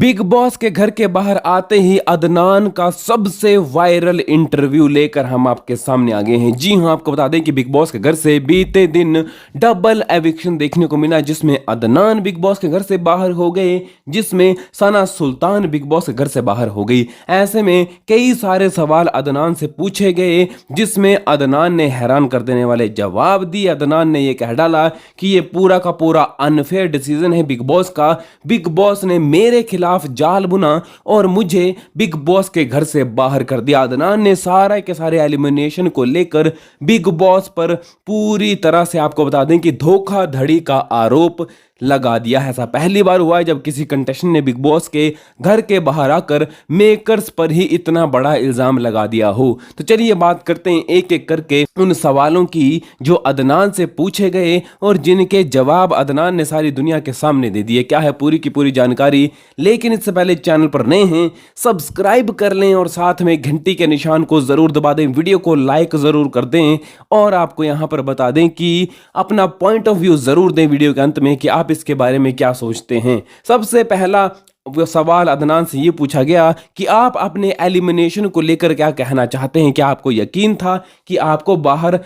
Big boss के घर के बाहर आते ही अदनान का सबसे वायरल इंटरव्यू लेकर हम आपके सामने आ गए हैं। जी हां, आपको बता दें कि बिग बॉस के घर से बीते दिन डबल एविक्शन देखने को मिला, जिसमें अदनान बिग बॉस के घर से बाहर हो गए, जिसमें सना सुल्तान बिग बॉस के घर से बाहर हो गई। ऐसे में कई सारे सवाल अदनान से पूछे गए, जिसमें अदनान ने हैरान कर देने वाले जवाब दिए। अदनान ने यह कह डाला कि यह पूरा का पूरा अनफेयर डिसीजन है बिग बॉस का। बिग बॉस ने मेरे खिलाफ जाल बुना और मुझे बिग बॉस के घर से बाहर कर दिया। अदनान ने सारे के सारे एलिमिनेशन को लेकर बिग बॉस पर पूरी तरह से, आपको बता दें कि धोखाधड़ी का आरोप लगा दिया है। ऐसा पहली बार हुआ है जब किसी कंटेस्टेंट ने बिग बॉस के घर के बाहर आकर मेकर्स पर ही इतना बड़ा इल्जाम लगा दिया हो। तो चलिए बात करते हैं एक एक करके उन सवालों की जो अदनान से पूछे गए और जिनके जवाब अदनान ने सारी दुनिया के सामने दे दिए। क्या है पूरी की पूरी जानकारी, लेकिन इससे पहले चैनल पर नए हैं सब्सक्राइब कर लें और साथ में घंटी के निशान को जरूर दबा दें, वीडियो को लाइक जरूर कर दें और आपको यहां पर बता दें कि अपना पॉइंट ऑफ व्यू जरूर दें वीडियो के अंत में कि आप इसके बारे में क्या सोचते हैं। सबसे पहला वो सवाल अदनान से ये पूछा गया कि आप अपने एलिमिनेशन को लेकर क्या कहना चाहते हैं, क्या आपको यकीन था कि आपको बाहर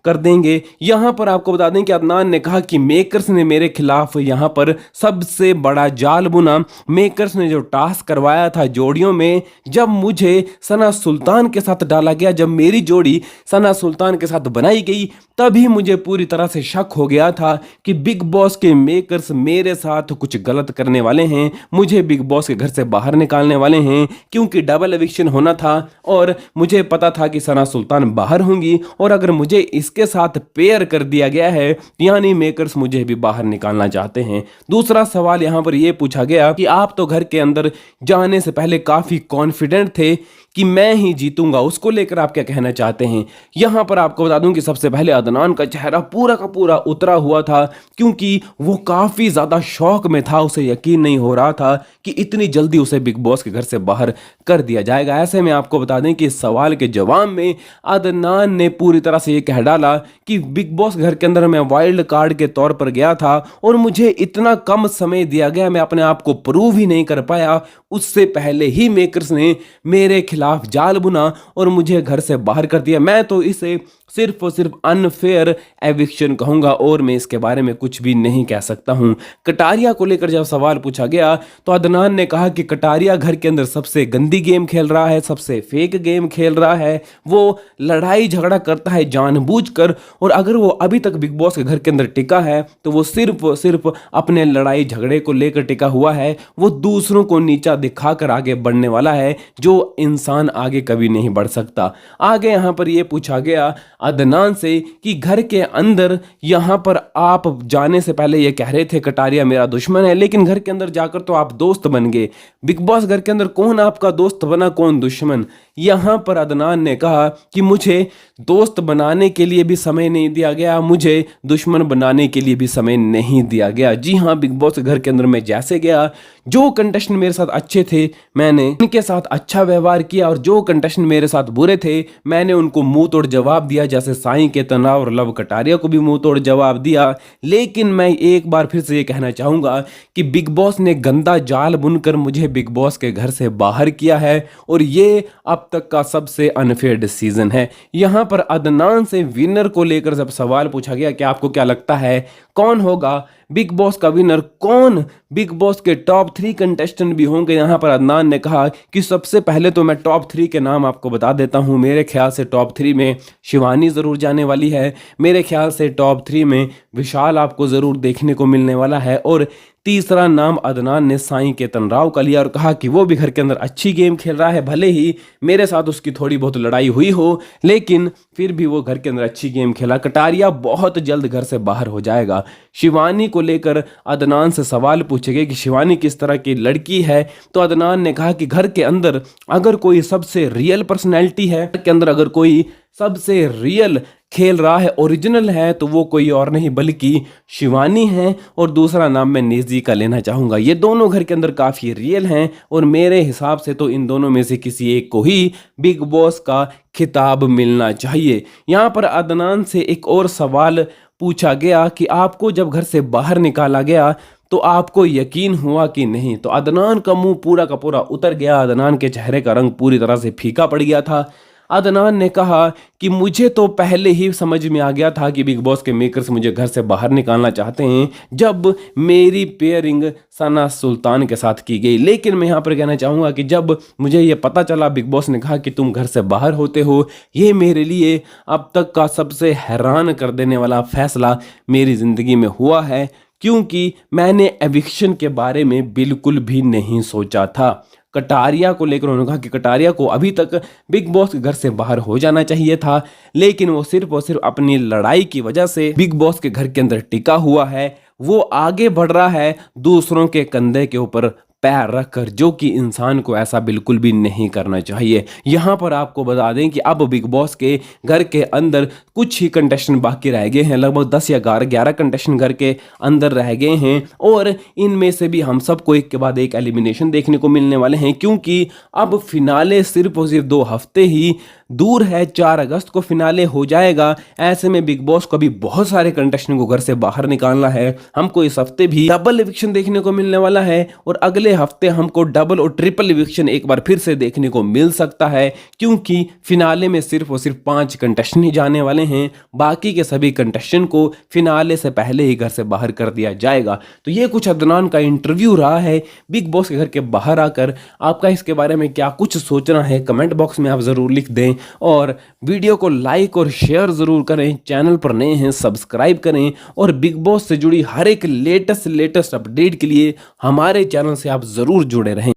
कर देंगे। यहां पर आपको बता दें कि अदनान ने कहा कि मेकर्स ने मेरे खिलाफ यहां पर सबसे बड़ा जाल बुना। मेकर्स ने जो टास्क करवाया था जोड़ियों में, जब मुझे सना सुल्तान के साथ डाला गया, जब मेरी जोड़ी सना सुल्तान के साथ बनाई गई, तभी मुझे पूरी तरह से शक हो गया था कि बिग बॉस के मेकर्स मेरे साथ कुछ गलत करने वाले हैं, मुझे बिग बॉस के घर से बाहर निकालने वाले हैं, क्योंकि डबल एविक्शन होना था और मुझे पता था कि सना सुल्तान बाहर होंगी और अगर मुझे इसके साथ पेयर कर दिया गया है यानी मेकर्स मुझे भी बाहर निकालना चाहते हैं। दूसरा सवाल यहां पर यह पूछा गया कि आप तो घर के अंदर जाने से पहले काफी कॉन्फिडेंट थे कि मैं ही जीतूंगा, उसको लेकर आप क्या कहना चाहते हैं। यहां पर आपको बता दूं कि सबसे पहले अदनान का चेहरा पूरा का पूरा उतरा हुआ था, क्योंकि वो काफी ज्यादा शौक में था, उसे यकीन नहीं हो रहा था कि इतनी जल्दी उसे बिग बॉस के घर से बाहर कर दिया जाएगा। ऐसे में आपको बता दें कि इस सवाल के जवाब में अदनान ने पूरी तरह से यह कह डाला कि बिग बॉस घर के अंदर मैं वाइल्ड कार्ड के तौर पर गया था और मुझे इतना कम समय दिया गया, मैं अपने आप को प्रूव ही नहीं कर पाया, उससे पहले ही मेकर्स ने मेरे खिलाफ जाल बुना और मुझे घर से बाहर कर दिया। मैं तो इसे सिर्फ और सिर्फ अनफेयर एविक्शन कहूंगा और मैं इसके बारे में कुछ भी नहीं कह सकता हूं। कटारिया को लेकर जब सवाल पूछा गया तो अदनान ने कहा कि कटारिया घर के अंदर सबसे गंदी गेम खेल रहा है, सबसे फेक गेम खेल रहा है, वो लड़ाई झगड़ा करता है जानबूझकर और अगर वो अभी तक बिग बॉस के घर के अंदर टिका है तो वो सिर्फ और सिर्फ अपने लड़ाई झगड़े को लेकर टिका हुआ है। वो दूसरों को नीचा दिखाकर आगे बढ़ने वाला है, जो इंसान आगे कभी नहीं बढ़ सकता। आगे यहां पर यह पूछा गया अदनान से कि घर के अंदर यहां पर आप जाने से पहले ये कह रहे थे कटारिया मेरा दुश्मन है, लेकिन घर के अंदर जाकर तो आप दोस्त बन गए। बिग बॉस घर के अंदर कौन आपका दोस्त बना, कौन दुश्मन? यहां पर अदनान ने कहा कि मुझे दोस्त बनाने के लिए भी समय नहीं दिया गया, मुझे दुश्मन बनाने के लिए भी समय नहीं दिया गया। जी हां, बिग बॉस घर के अंदर मैं जैसे गया, जो कंटेस्टेंट मेरे साथ अच्छे थे मैंने उनके साथ अच्छा व्यवहार किया और जो कंटेस्टेंट मेरे साथ बुरे थे मैंने उनको मुंह तोड़ जवाब दिया, जैसे साईं के तनाव और लव कटारिया को भी मुंह तोड़ जवाब दिया। लेकिन मैं एक बार फिर से ये कहना चाहूंगा कि बिग बॉस ने गंदा जाल बुनकर मुझे बिग बॉस के घर से बाहर किया है और ये अब तक का सबसे अनफेयर डिसीजन है। यहां पर अदनान से विनर को लेकर जब सवाल पूछा गया कि आपको क्या लगता है कौन होगा बिग बॉस का विनर, कौन बिग बॉस के टॉप 3 कंटेस्टेंट भी होंगे, यहां पर अदनान ने कहा कि सबसे पहले तो मैं टॉप 3 के नाम आपको बता देता हूं। मेरे ख्याल से टॉप 3 में शिवानी जरूर जाने वाली है, मेरे ख्याल से टॉप 3 में विशाल आपको जरूर देखने को मिलने वाला है और तीसरा नाम अदनान ने साईं के तनराव का लिया और कहा कि वो भी घर के अंदर अच्छी गेम खेल रहा है, भले ही मेरे साथ उसकी थोड़ी बहुत लड़ाई हुई हो लेकिन फिर भी वो घर के अंदर अच्छी गेम खेला। कटारिया बहुत जल्द घर से बाहर हो जाएगा। शिवानी को लेकर अदनान से सवाल पूछे गए कि शिवानी किस तरह की लड़की है, तो अदनान ने कहा कि घर के अंदर अगर कोई सबसे रियल पर्सनैलिटी है, घर के अंदर अगर कोई सबसे रियल खेल रहा है, ओरिजिनल है, तो वो कोई और नहीं बल्कि शिवानी है और दूसरा नाम मैं निजी का लेना चाहूंगा। ये दोनों घर के अंदर काफी रियल हैं और मेरे हिसाब से तो इन दोनों में से किसी एक को ही बिग बॉस का खिताब मिलना चाहिए। यहां पर अदनान से एक और सवाल पूछा गया कि आपको जब घर से बाहर निकाला गया तो आपको यकीन हुआ कि नहीं? तो अदनान का मुंह पूरा का पूरा उतर गया, अदनान के चेहरे का रंग पूरी तरह से फीका पड़ गया था। अदनान ने कहा कि मुझे तो पहले ही समझ में आ गया था कि बिग बॉस के मेकर्स मुझे घर से बाहर निकालना चाहते हैं, जब मेरी पेयरिंग सना सुल्तान के साथ की गई। लेकिन मैं यहाँ पर कहना चाहूँगा कि जब मुझे ये पता चला, बिग बॉस ने कहा कि तुम घर से बाहर होते हो, ये मेरे लिए अब तक का सबसे हैरान कर देने वाला फैसला मेरी ज़िंदगी में हुआ है, क्योंकि मैंने एविक्शन के बारे में बिल्कुल भी नहीं सोचा था। कटारिया को लेकर उन्होंने कहा कि कटारिया को अभी तक बिग बॉस के घर से बाहर हो जाना चाहिए था, लेकिन वो सिर्फ और सिर्फ अपनी लड़ाई की वजह से बिग बॉस के घर के अंदर टिका हुआ है। वो आगे बढ़ रहा है दूसरों के कंधे के ऊपर पैर रखकर, जो कि इंसान को ऐसा बिल्कुल भी नहीं करना चाहिए। यहाँ पर आपको बता दें कि अब बिग बॉस के घर के अंदर कुछ ही कंटेस्टेंट बाकी रह गए हैं, लगभग 10 या 11 कंटेस्टेंट घर के अंदर रह गए हैं, और इनमें से भी हम सबको एक के बाद एक एलिमिनेशन देखने को मिलने वाले हैं, क्योंकि अब फिनाले सिर्फ और सिर्फ 2 हफ्ते ही दूर है। 4 अगस्त को फिनाले हो जाएगा। ऐसे में बिग बॉस को भी बहुत सारे कंटेस्टेंट को घर से बाहर निकालना है। हमको इस हफ्ते भी डबल इविक्शन देखने को मिलने वाला है, और अगले हफ्ते हमको डबल और ट्रिपल इविक्शन एक बार फिर से देखने को मिल सकता है, क्योंकि फिनाले में सिर्फ और सिर्फ 5 कंटेस्टेंट ही जाने वाले हैं। बाकी के सभी कंटेस्टेंट को फिनाले से पहले ही घर से बाहर कर दिया जाएगा। तो ये कुछ अदनान का इंटरव्यू रहा है बिग बॉस के घर के बाहर आकर। आपका इसके बारे में क्या कुछ सोचना है, कमेंट बॉक्स में आप ज़रूर लिख दें, और वीडियो को लाइक और शेयर ज़रूर करें। चैनल पर नए हैं सब्सक्राइब करें, और बिग बॉस से जुड़ी हर एक लेटेस्ट अपडेट के लिए हमारे चैनल से आप ज़रूर जुड़े रहें।